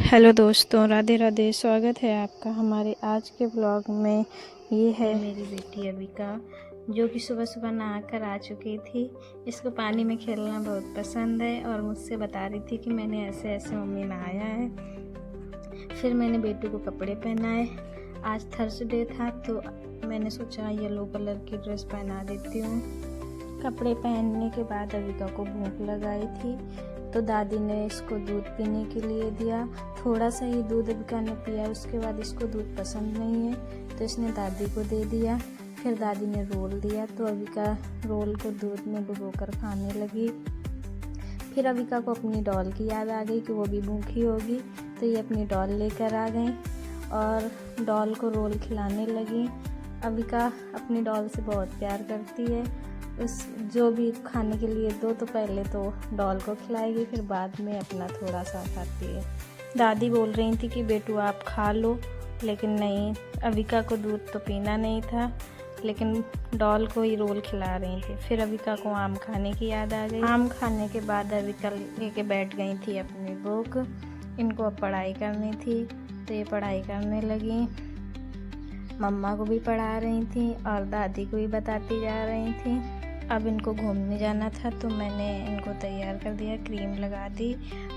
Hello दोस्तों, राधे राधे। स्वागत है आपका हमारे आज के ब्लॉग में। ये है मेरी बेटी अविका, जो कि सुबह सुबह नहाकर आ चुकी थी। इसको पानी में खेलना बहुत पसंद है और मुझसे बता रही थी कि मैंने ऐसे ऐसे मम्मी नहाया है। फिर मैंने बेटू को कपड़े पहनाए। आज थर्सडे था तो मैंने सोचा येलो कलर की ड्रेस पहना देती हूँ। कपड़े पहनने के बाद अविका को भूख लगाई थी तो दादी ने इसको दूध पीने के लिए दिया। थोड़ा सा ही दूध अविका ने पिया, उसके बाद इसको दूध पसंद नहीं है तो इसने दादी को दे दिया। फिर दादी ने रोल दिया तो अविका रोल को दूध में डुबोकर खाने लगी। फिर अविका को अपनी डॉल की याद आ गई कि वो भी भूखी होगी, तो ये अपनी डॉल लेकर आ गई और डॉल को रोल खिलाने लगी। अविका अपनी डॉल से बहुत प्यार करती है। उस जो भी खाने के लिए दो तो पहले तो डॉल को खिलाएगी, फिर बाद में अपना थोड़ा सा खाती है। दादी बोल रही थी कि बेटू आप खा लो, लेकिन नहीं, अविका को दूध तो पीना नहीं था, लेकिन डॉल को ही रोल खिला रही थी। फिर अविका को आम खाने की याद आ गई। आम खाने के बाद अविका लेके बैठ गई थी अपनी बुक। इनको अब पढ़ाई करनी थी तो ये पढ़ाई करने लगी। मम्मा को भी पढ़ा रही थी और दादी को भी बताती जा रही थी। अब इनको घूमने जाना था तो मैंने इनको तैयार कर दिया, क्रीम लगा दी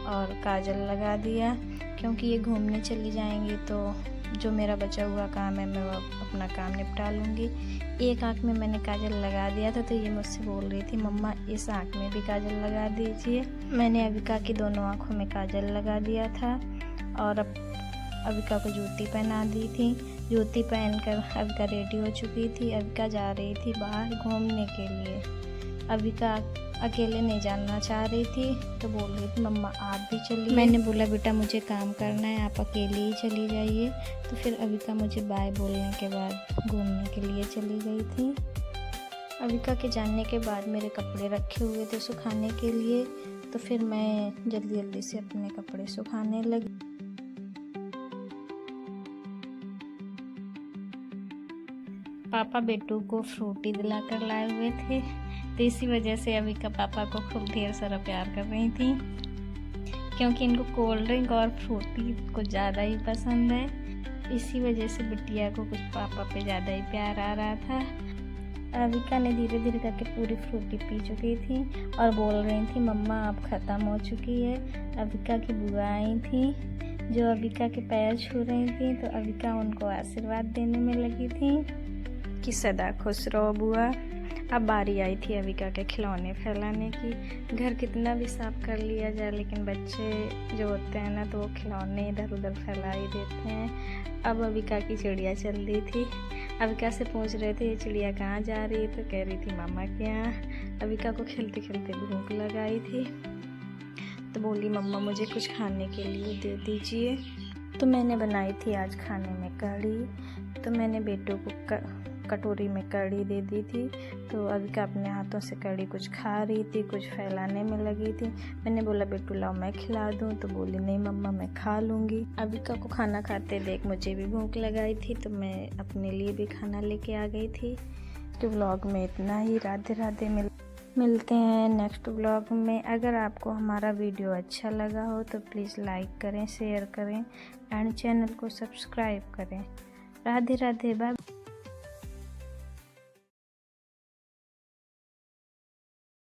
और काजल लगा दिया, क्योंकि ये घूमने चली जाएंगी तो जो मेरा बचा हुआ काम है मैं वो अपना काम निपटा लूँगी। एक आँख में मैंने काजल लगा दिया था तो ये मुझसे बोल रही थी मम्मा इस आँख में भी काजल लगा दीजिए। मैंने अविका की दोनों आँखों में काजल लगा दिया था और अब अविका को जूती पहना दी थी। जूती पहनकर अविका रेडी हो चुकी थी। अविका जा रही थी बाहर घूमने के लिए। अविका अकेले नहीं जाना चाह रही थी तो बोल रही थी मम्मा आप भी चलिए। मैंने बोला बेटा मुझे काम करना है, आप अकेले ही चली जाइए। तो फिर अविका मुझे बाय बोलने के बाद घूमने के लिए चली गई थी। अविका के जाने के बाद मेरे कपड़े रखे हुए थे सुखाने के लिए, तो फिर मैं जल्दी जल्दी से अपने कपड़े सुखाने लगी। पापा बेटू को फ्रूटी दिलाकर लाए हुए थे, तो इसी वजह से अविका पापा को खूब ढेर सारा प्यार कर रही थी, क्योंकि इनको कोल्ड ड्रिंक और फ्रूटी कुछ ज़्यादा ही पसंद है। इसी वजह से बिटिया को कुछ पापा पे ज़्यादा ही प्यार आ रहा था। अविका ने धीरे धीरे करके पूरी फ्रूटी पी चुकी थी और बोल रही थी मम्मा अब ख़त्म हो चुकी है। अविका की बुआ आई थी जो अविका के पैर छू रही थी, तो अविका उनको आशीर्वाद देने में लगी थी कि सदा खुश रहो बुआ। अब बारी आई थी अविका के खिलौने फैलाने की। घर कितना भी साफ कर लिया जाए लेकिन बच्चे जो होते हैं ना तो वो खिलौने इधर उधर फैला ही देते हैं। अब अविका की चिड़िया चल रही थी। अविका से पूछ रहे थे ये चिड़िया कहाँ जा रही है, तो कह रही थी मामा के यहाँ। अविका को खेलते खेलते भूख लगाई थी तो बोली मम्मा मुझे कुछ खाने के लिए दे दीजिए। तो मैंने बनाई थी आज खाने में कढ़ी। तो मैंने बेटू को कटोरी में कढ़ी दे दी थी, तो अविका अपने हाथों से कढ़ी कुछ खा रही थी, कुछ फैलाने में लगी थी। मैंने बोला बेटू लाओ मैं खिला दूँ, तो बोली नहीं मम्मा मैं खा लूँगी। अविका को खाना खाते देख मुझे भी भूख लगाई थी तो मैं अपने लिए भी खाना लेके आ गई थी। तो व्लॉग में इतना ही। राधे राधे। मिलते हैं नेक्स्ट व्लॉग में। अगर आपको हमारा वीडियो अच्छा लगा हो तो प्लीज़ लाइक करें, शेयर करें एंड चैनल को सब्सक्राइब करें। राधे राधे, बाय।